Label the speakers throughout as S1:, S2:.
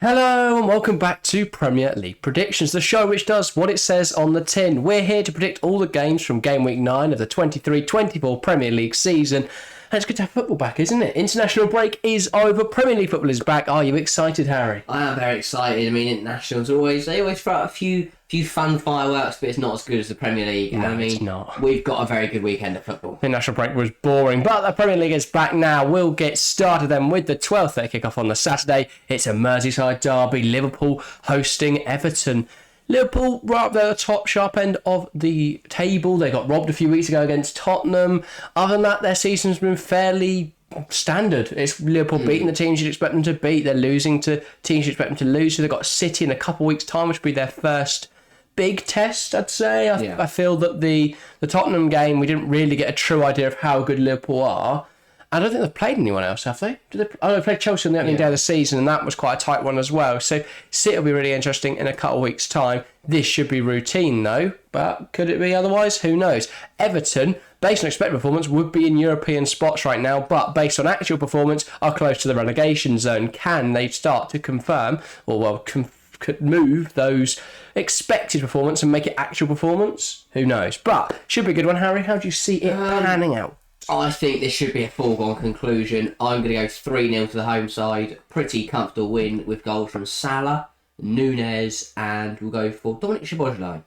S1: Hello and welcome back to Premier League Predictions, the show which does what it says on the tin. We're here to predict all the games from Gameweek 9 of the 23-24 Premier League season. And it's good to have football back, isn't it? International break is over. Premier League football is back. Are you excited, Harry?
S2: I am very excited. I mean, internationals they always throw out a few fun fireworks, but it's not as good as the Premier League.
S1: No,
S2: and I mean,
S1: it's not.
S2: We've got a very good weekend of football.
S1: The international break was boring, but the Premier League is back now. We'll get started then with the 12:30 kickoff on the Saturday. It's a Merseyside derby. Liverpool hosting Everton. Liverpool right up there at the top sharp end of the table. They got robbed a few weeks ago against Tottenham. Other than that, their season's been fairly standard. It's Liverpool beating the teams you'd expect them to beat. They're losing to teams you'd expect them to lose. So they've got City in a couple of weeks' time, which will be their first big test, I'd say. I feel that the Tottenham game, we didn't really get a true idea of how good Liverpool are. I don't think they've played anyone else, have they? They played Chelsea on the opening day of the season, and that was quite a tight one as well. So City will be really interesting in a couple of weeks' time. This should be routine, though. But could it be otherwise? Who knows? Everton, based on expected performance, would be in European spots right now, but based on actual performance, are close to the relegation zone. Can they start to confirm, could move those expected performance and make it actual performance? Who knows? But should be a good one, Harry. How do you see it panning out?
S2: I think this should be a foregone conclusion. I'm going to go 3-0 to the home side. Pretty comfortable win with goals from Salah, Nunez, and we'll go for Dominic Szoboszlai.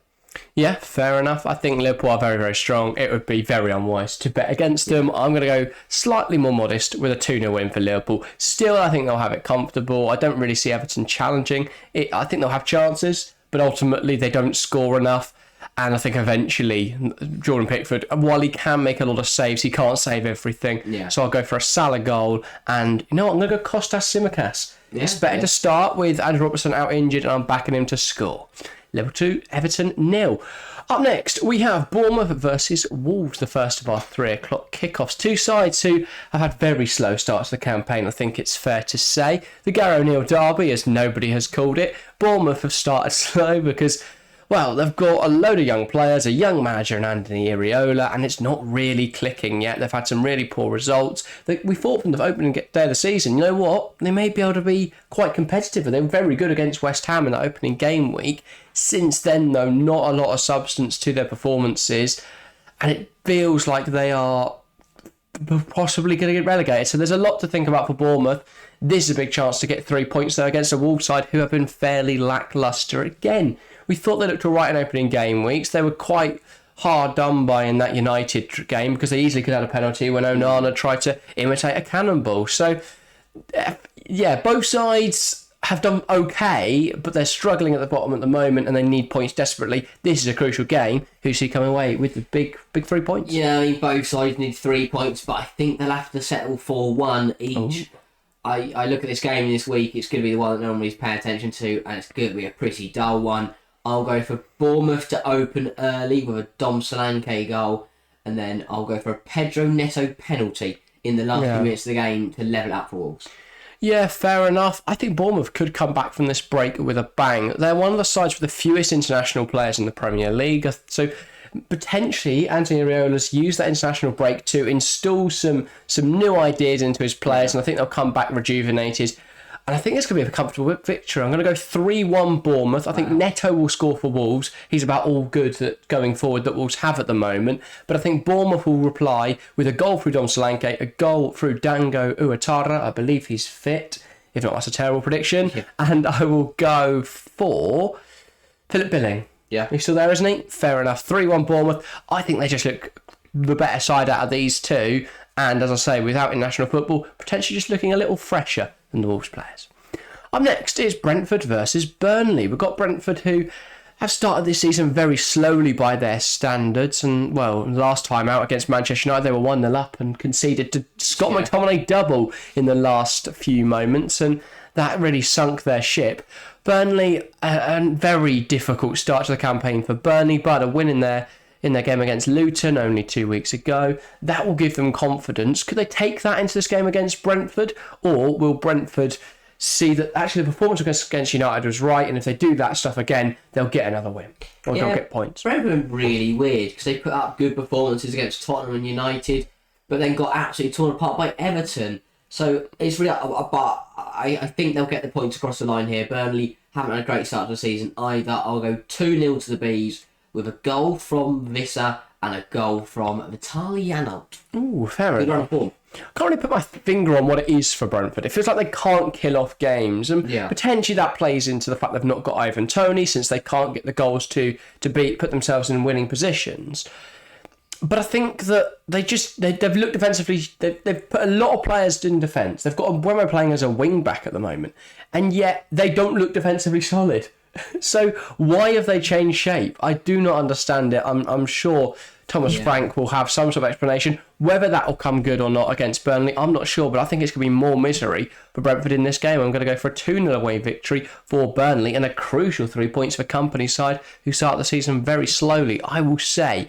S1: Yeah, fair enough. I think Liverpool are very, very strong. It would be very unwise to bet against them. I'm going to go slightly more modest with a 2-0 win for Liverpool. Still, I think they'll have it comfortable. I don't really see Everton challenging it. I think they'll have chances, but ultimately they don't score enough. And I think eventually Jordan Pickford, while he can make a lot of saves, he can't save everything. Yeah. So I'll go for a Salah goal. And you know what? I'm going to go Kostas Tsimikas. Yeah, it's better to start with Andrew Robertson out injured, and I'm backing him to score. Liverpool 2, Everton 0. Up next, we have Bournemouth versus Wolves, the first of our 3 o'clock kickoffs. Two sides who have had very slow starts to the campaign, I think it's fair to say. The Gary O'Neill derby, as nobody has called it. Bournemouth have started slow because, well, they've got a load of young players, a young manager in Anthony Iraola, and it's not really clicking yet. They've had some really poor results. We thought from the opening day of the season, you know what? They may be able to be quite competitive. They were very good against West Ham in that opening game week. Since then, though, not a lot of substance to their performances, and it feels like they are possibly going to get relegated. So there's a lot to think about for Bournemouth. This is a big chance to get 3 points, though, against a Wolves side who have been fairly lacklustre again. We thought they looked all right in opening game weeks. They were quite hard done by in that United game because they easily could have had a penalty when Onana tried to imitate a cannonball. So, yeah, both sides have done okay, but they're struggling at the bottom at the moment and they need points desperately. This is a crucial game. Who's he coming away with the big 3 points?
S2: Yeah, I mean, both sides need 3 points, but I think they'll have to settle for 1 each. I look at this game this week, it's going to be the one that nobody's paying attention to, and it's going to be a pretty dull one. I'll go for Bournemouth to open early with a Dom Solanke goal, and then I'll go for a Pedro Neto penalty in the last few minutes of the game to level it up for Wolves.
S1: Yeah, fair enough. I think Bournemouth could come back from this break with a bang. They're one of the sides with the fewest international players in the Premier League, so potentially Anthony Iraola's used that international break to install some new ideas into his players, and I think they'll come back rejuvenated. And I think it's going to be a comfortable victory. I'm going to go 3-1 Bournemouth. I think Neto will score for Wolves. He's about all good that going forward that Wolves have at the moment. But I think Bournemouth will reply with a goal through Dom Solanke, a goal through Dango Ouattara. I believe he's fit. If not, that's a terrible prediction. Yeah. And I will go for Philip Billing.
S2: Yeah.
S1: He's still there, isn't he? Fair enough. 3-1 Bournemouth. I think they just look the better side out of these two. And as I say, without international football, potentially just looking a little fresher than the Wolves players. Up next is Brentford versus Burnley. We've got Brentford who have started this season very slowly by their standards. And, well, last time out against Manchester United, they were 1-0 up and conceded to Scott McTominay double in the last few moments. And that really sunk their ship. Burnley, a very difficult start to the campaign for Burnley, but a win in their game against Luton only 2 weeks ago. That will give them confidence. Could they take that into this game against Brentford? Or will Brentford see that actually the performance against United was right, and if they do that stuff again, they'll get another win. Or they'll get points.
S2: Brentford are really weird because they put up good performances against Tottenham and United, but then got absolutely torn apart by Everton. So it's really, but I think they'll get the points across the line here. Burnley haven't had a great start to the season either. I'll go 2-0 to the Bees with a goal from Visser and a goal from Vitaly Janelt.
S1: Ooh, fair
S2: Good run
S1: enough.
S2: of form.
S1: I can't really put my finger on what it is for Brentford. It feels like they can't kill off games, and potentially that plays into the fact they've not got Ivan Toney, since they can't get the goals to put themselves in winning positions. But I think that they've looked defensively. They've put a lot of players in defence. They've got Mbeumo playing as a wing back at the moment, and yet they don't look defensively solid. So why have they changed shape? I do not understand it. I'm sure Thomas Frank will have some sort of explanation. Whether that will come good or not against Burnley, I'm not sure, but I think it's going to be more misery for Brentford in this game. I'm going to go for a 2-0 away victory for Burnley and a crucial 3 points for Company's side, who start the season very slowly. I will say,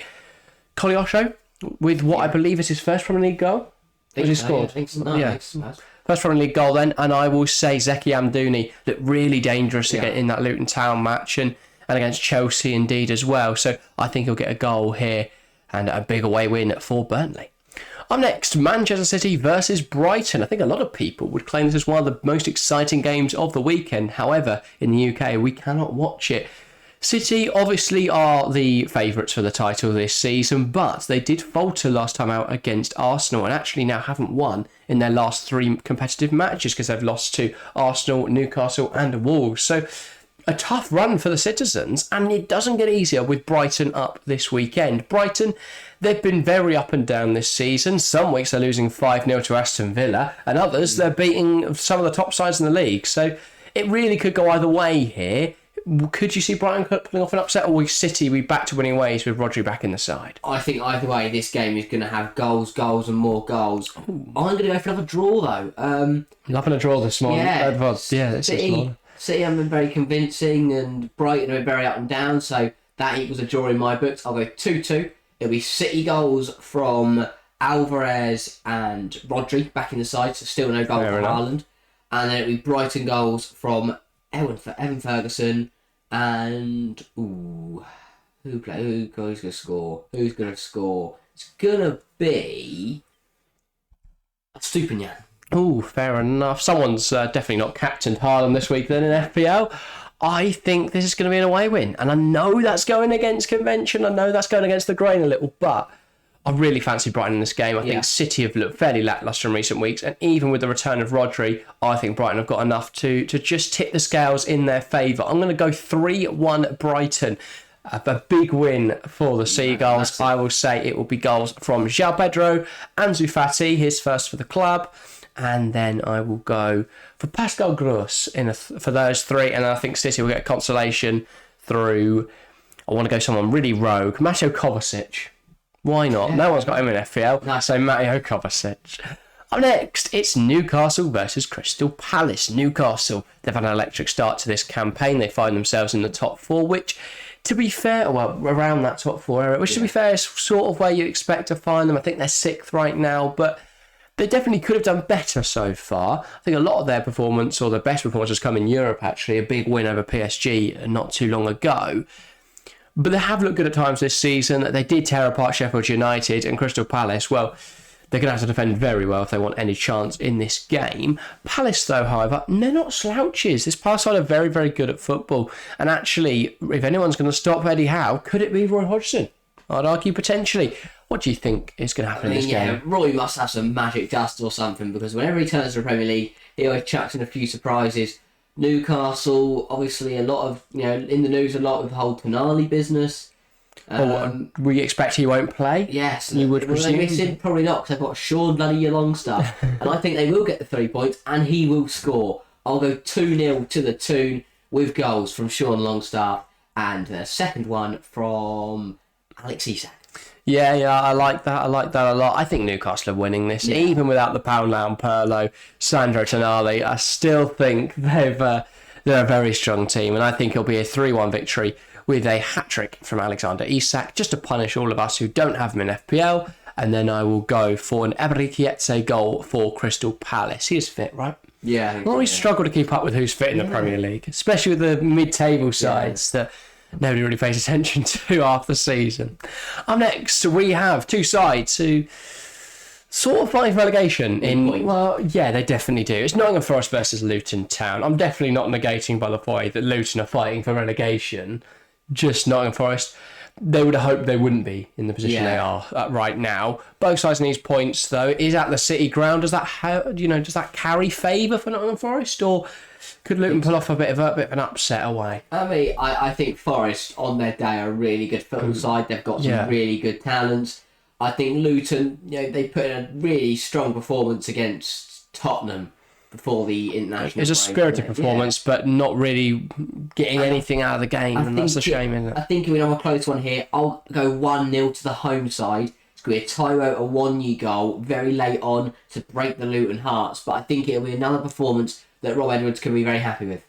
S1: Koleosho, with what I believe is his first Premier League goal. Was he scored? First Premier League goal then, and I will say Zeki Amdouni looked really dangerous again in that Luton Town match and against Chelsea indeed as well. So I think he'll get a goal here and a big away win for Burnley. Up next, Manchester City versus Brighton. I think a lot of people would claim this is one of the most exciting games of the weekend. However, in the UK, we cannot watch it. City obviously are the favourites for the title this season, but they did falter last time out against Arsenal and actually now haven't won in their last 3 competitive matches because they've lost to Arsenal, Newcastle and Wolves. So a tough run for the citizens, and it doesn't get easier with Brighton up this weekend. Brighton, they've been very up and down this season. Some weeks they're losing 5-0 to Aston Villa, and others they're beating some of the top sides in the league. So it really could go either way here. Could you see Brighton pulling off an upset, or will City be back to winning ways with Rodri back in the side?
S2: I think either way, this game is going to have goals, and more goals. Ooh. I'm going to go for another draw, though.
S1: Loving a draw this morning.
S2: City have been very convincing, and Brighton are very up and down, so that equals a draw in my books. I'll go 2-2. It'll be City goals from Alvarez and Rodri back in the side, so still no goal for Haaland. And then it'll be Brighton goals from Evan Ferguson and who's going to score? Who's going to score? It's going to be Stupinian.
S1: Oh, fair enough. Someone's definitely not captained Haaland this week then in FPL. I think this is going to be an away win. And I know that's going against convention. I know that's going against the grain a little, but I really fancy Brighton in this game. I think City have looked fairly lacklustre in recent weeks. And even with the return of Rodri, I think Brighton have got enough to just tip the scales in their favour. I'm going to go 3-1 Brighton. A big win for the Seagulls. I will say it will be goals from João Pedro, Ansu Fati, his first for the club. And then I will go for Pascal Gross for those 3. And I think City will get consolation through, I want to go someone really rogue, Mateo Kovacic. Why not? No one's got him in FPL, so Mateo Kovacic. Up next, it's Newcastle versus Crystal Palace. Newcastle, they've had an electric start to this campaign. They find themselves in the top 4, which, to be fair, well, around that top 4 area, which to be fair is sort of where you expect to find them. I think they're 6th right now, but they definitely could have done better so far. I think a lot of their performance, or their best performance, has come in Europe, actually. A big win over PSG not too long ago. But they have looked good at times this season. They did tear apart Sheffield United, and Crystal Palace, well, they're going to have to defend very well if they want any chance in this game. Palace, though, however, they're not slouches. This Palace side are very, very good at football. And actually, if anyone's going to stop Eddie Howe, could it be Roy Hodgson? I'd argue potentially. What do you think is going to happen in this game?
S2: Roy must have some magic dust or something, because whenever he turns to the Premier League, he always chucks in a few surprises. Newcastle, obviously, a lot of, in the news a lot with the whole Tonali business.
S1: We expect he won't play?
S2: Yes.
S1: You would presume?
S2: They miss him? Probably not, because they've got Sean bloody Longstaff. And I think they will get the 3 points, and he will score. I'll go 2-0 to the Toon with goals from Sean Longstaff, and the second one from Alex Isak.
S1: Yeah, I like that. I like that a lot. I think Newcastle are winning this, even without the Poundland Perlo, Sandro Tonali. I still think they're a very strong team, and I think it'll be a 3-1 victory with a hat-trick from Alexander Isak, just to punish all of us who don't have him in FPL. And then I will go for an Eberechieze goal for Crystal Palace. He is fit, right?
S2: Yeah.
S1: We always struggle to keep up with who's fit in the Premier League, especially with the mid-table sides that nobody really pays attention to half the season. Up next, we have 2 sides who sort of fighting for relegation
S2: Point.
S1: well, yeah, they definitely do. It's Nottingham Forest versus Luton Town. I'm definitely not negating, by the way, that Luton are fighting for relegation. Just Nottingham Forest. They would have hoped they wouldn't be in the position they are right now. Both sides need points, though. Is at the City ground. Does that carry favour for Nottingham Forest, or could Luton pull off a bit of an upset away?
S2: I mean, I think Forest on their day are a really good football side. They've got some really good talents. I think Luton, they put in a really strong performance against Tottenham before the international.
S1: It's a spirited performance, but not really getting anything out of the game, and that's a shame, isn't it?
S2: I think we have a close one here. I'll go 1-0 to the home side. It's going to be a Tyro, a 1-0 goal, very late on to break the Luton hearts. But I think it'll be another performance that Rob Edwards can be very happy with.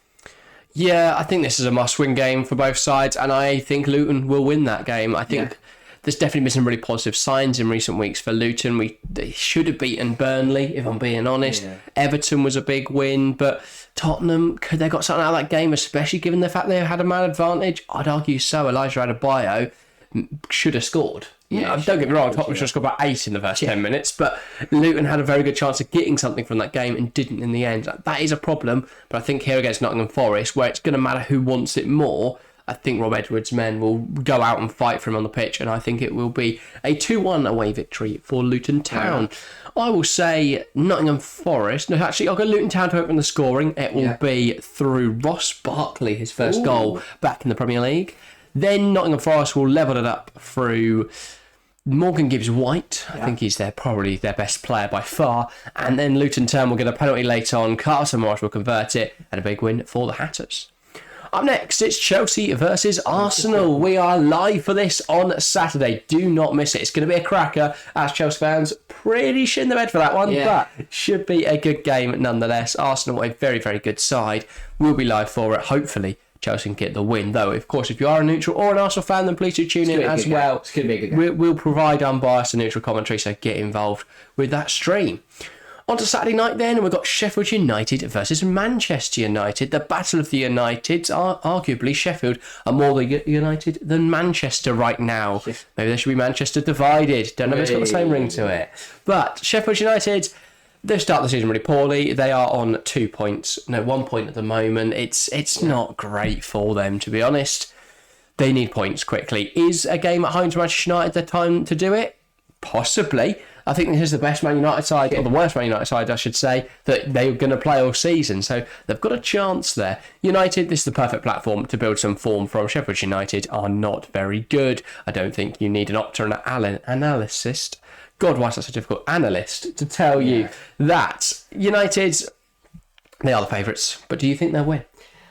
S1: Yeah, I think this is a must-win game for both sides, and I think Luton will win that game. I think there's definitely been some really positive signs in recent weeks for Luton. They should have beaten Burnley, if I'm being honest. Yeah. Everton was a big win, but Tottenham, could they got something out of that game, especially given the fact they had a man advantage? I'd argue so. Elijah Adebayo should have scored. Yeah, don't get me wrong, Tottenham should have scored about 8 in the first 10 minutes, but Luton had a very good chance of getting something from that game and didn't in the end. That is a problem, but I think here against Nottingham Forest, where it's going to matter who wants it more, I think Rob Edwards' men will go out and fight for him on the pitch, and I think it will be a 2-1 away victory for Luton Town. I will say Nottingham Forest. No, actually, I'll go Luton Town to open the scoring. It will be through Ross Barkley, his first goal back in the Premier League. Then Nottingham Forest will level it up through Morgan Gibbs-White. I think he's probably their best player by far. And then Luton Town will get a penalty late on. Carlton Morris will convert it, and a big win for the Hatters. Up next, it's Chelsea versus Arsenal. We are live for this on Saturday. Do not miss it. It's going to be a cracker, as Chelsea fans pretty shit in the bed for that one, but it should be a good game nonetheless. Arsenal, a very, very good side. We'll be live for it. Hopefully, Chelsea can get the win. Though, of course, if you are a neutral or an Arsenal fan, then please do tune in as well.
S2: It's going to be a good game.
S1: We'll provide unbiased and neutral commentary, so get involved with that stream. On to Saturday night then, and we've got Sheffield United versus Manchester United. The battle of the Uniteds. Arguably, Sheffield are more United than Manchester right now. Maybe there should be Manchester divided. Don't know if it's got the same ring to it. But Sheffield United, they start the season really poorly. They are on 2 points. No, 1 point at the moment. It's not great for them, to be honest. They need points quickly. Is a game at home to Manchester United the time to do it? Possibly. I think this is the best Man United side, or the worst Man United side, I should say, that they're going to play all season. So they've got a chance there. United, this is the perfect platform to build some form from. Sheffield United are not very good. I don't think you need an Opta and an analyst. God, why is that so difficult? Analyst to tell you that. United, they are the favourites. But do you think they'll win?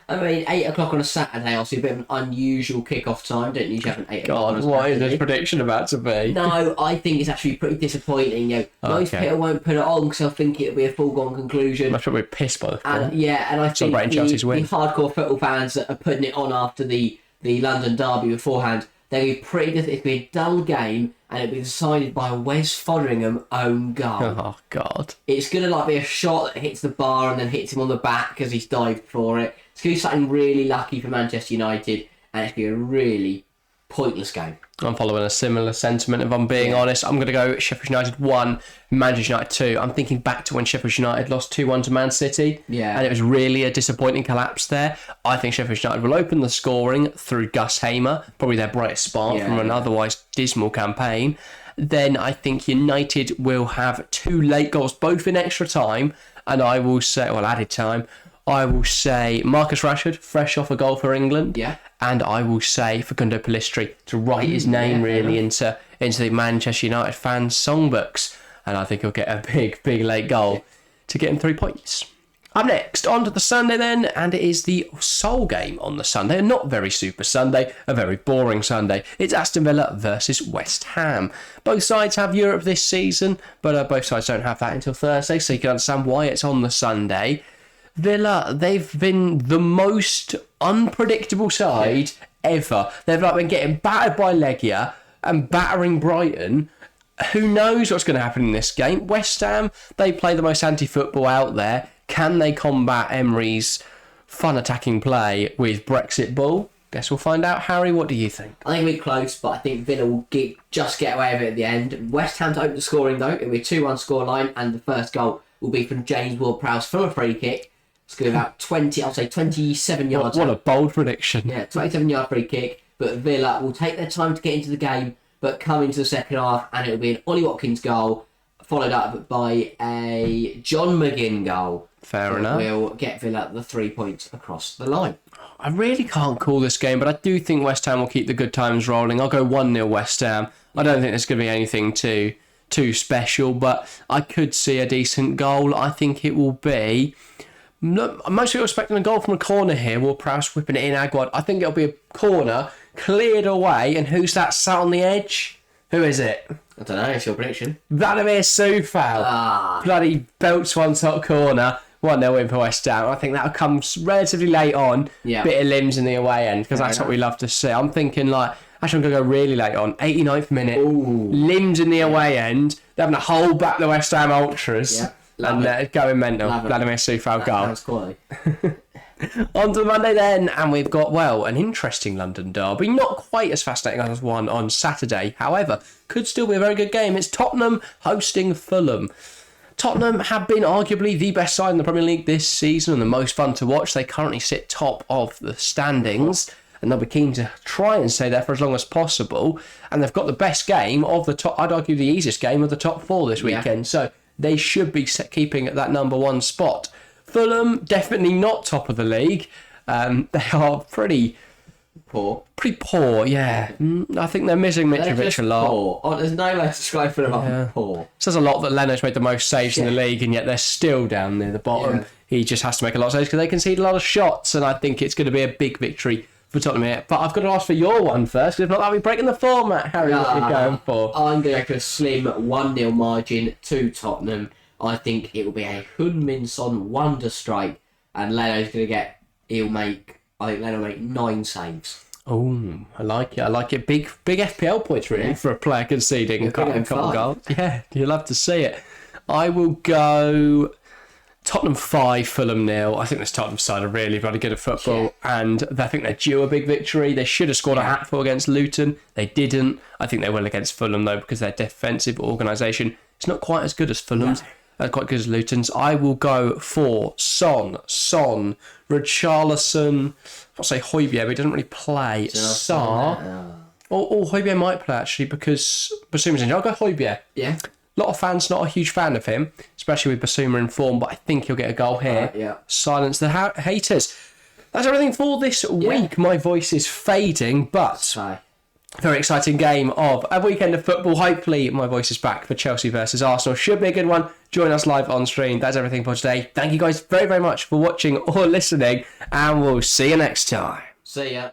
S2: I mean, 8 o'clock on a Saturday, obviously a bit of an unusual kick-off time. Don't usually have an 8 o'clock on a Saturday.
S1: What is this prediction about to be?
S2: No, I think it's actually pretty disappointing. Most people won't put it on because they'll think it'll be a foregone conclusion.
S1: Most people will be pissed by the score.
S2: And I think the hardcore football fans that are putting it on after the London derby beforehand, they'll be pretty. It'll be a dull game, and it'll be decided by a Wes Foderingham own goal.
S1: Oh God!
S2: It's gonna be a shot that hits the bar and then hits him on the back because he's dived for it. It's going to be something really lucky for Manchester United, and it's going to be a really pointless game.
S1: I'm following a similar sentiment, if I'm being honest. I'm going to go Sheffield United 1, Manchester United 2. I'm thinking back to when Sheffield United lost 2-1 to Man City, and it was really a disappointing collapse there. I think Sheffield United will open the scoring through Gus Hamer, probably their brightest spark from an otherwise dismal campaign. Then I think United will have 2 late goals, both in extra time, and I will say, added time. I will say Marcus Rashford, fresh off a goal for England. Yeah. And I will say Facundo Pellistri to write his name into the Manchester United fans' songbooks. And I think he'll get a big, big late goal to get him 3 points. Up next, on to the Sunday then, and it is the sole game on the Sunday. A not very super Sunday, a very boring Sunday. It's Aston Villa versus West Ham. Both sides have Europe this season, but both sides don't have that until Thursday, so you can understand why it's on the Sunday. Villa, they've been the most unpredictable side ever. They've been getting battered by Legia and battering Brighton. Who knows what's going to happen in this game? West Ham, they play the most anti-football out there. Can they combat Emery's fun attacking play with Brexit ball? Guess we'll find out. Harry, what do you think?
S2: I think it'll be close, but I think Villa will just get away with it at the end. West Ham to open the scoring, though. It'll be a 2-1 scoreline, and the first goal will be from James Ward-Prowse from a free kick. It's going to be about 27 yards.
S1: What a bold prediction.
S2: Yeah, 27-yard free kick. But Villa will take their time to get into the game, but come into the second half, and it'll be an Ollie Watkins goal, followed up by a John McGinn goal.
S1: Fair enough.
S2: We'll get Villa the 3 points across the line.
S1: I really can't call this game, but I do think West Ham will keep the good times rolling. I'll go 1-0 West Ham. I don't think there's going to be anything too special, but I could see a decent goal. I think it will be... Most people are expecting a goal from a corner here. Ward-Prowse whipping it in, Aguad. I think it'll be a corner, cleared away, and who's that sat on the edge? Who is it?
S2: I don't know, it's your prediction.
S1: Vladimir Soufal. Bloody belts one top corner. 1-0 win for West Ham. I think that'll come relatively late on.
S2: Yeah.
S1: Bit of limbs in the away end, because that's what we love to see. I'm thinking actually I'm going to go really late on. 89th minute.
S2: Ooh.
S1: Limbs in the away end. They're having to hold back the West Ham Ultras.
S2: Yeah.
S1: And going mental. Vladimir Soufal goal.
S2: That's quality.
S1: On to Monday then, and we've got, an interesting London derby. Not quite as fascinating as one on Saturday. However, could still be a very good game. It's Tottenham hosting Fulham. Tottenham have been arguably the best side in the Premier League this season and the most fun to watch. They currently sit top of the standings, and they'll be keen to try and stay there for as long as possible. And they've got the best game of the top, I'd argue the easiest game of the top four this weekend. So they should be keeping at that number one spot. Fulham, definitely not top of the league. They are pretty poor, yeah. I think they're missing Mitrovic a lot.
S2: Poor. Oh, there's no way to describe Fulham other poor.
S1: Says a lot that Leno's made the most saves in the league, and yet they're still down near the bottom. Yeah. He just has to make a lot of saves because they concede a lot of shots, and I think it's going to be a big victory for Tottenham here. But I've got to ask for your one first, because if not, I'll be breaking the format. Harry, what are you going for?
S2: I'm going to go for a slim 1-0 margin to Tottenham. I think it will be a Heung-min Son wonder strike, and Leno's going to I think Leno will make 9 saves.
S1: Oh, I like it. Big FPL points, really, for a player conceding a couple goals. Yeah, you'll love to see it. I will go Tottenham 5, Fulham 0. I think this Tottenham side are really bloody good at football, and I think they're due a big victory. They should have scored a hatful against Luton. They didn't. I think they will against Fulham, though, because their defensive organisation is not quite as good as Fulham's. Quite good as Luton's. I will go for Son, Richarlison. I'll say Højbjerg, but he doesn't really play. Sarr. Or Højbjerg might play, actually, because Basuma's injured. I'll go Højbjerg.
S2: Yeah.
S1: A lot of fans not a huge fan of him, especially with Basuma in form, but I think he'll get a goal here. Silence the haters. That's everything for this week. My voice is fading, but very exciting game of a weekend of football. Hopefully my voice is back for Chelsea versus Arsenal. Should be a good one. Join us live on stream. That's everything for today. Thank you guys very, very much for watching or listening, and we'll see you next time.
S2: See ya.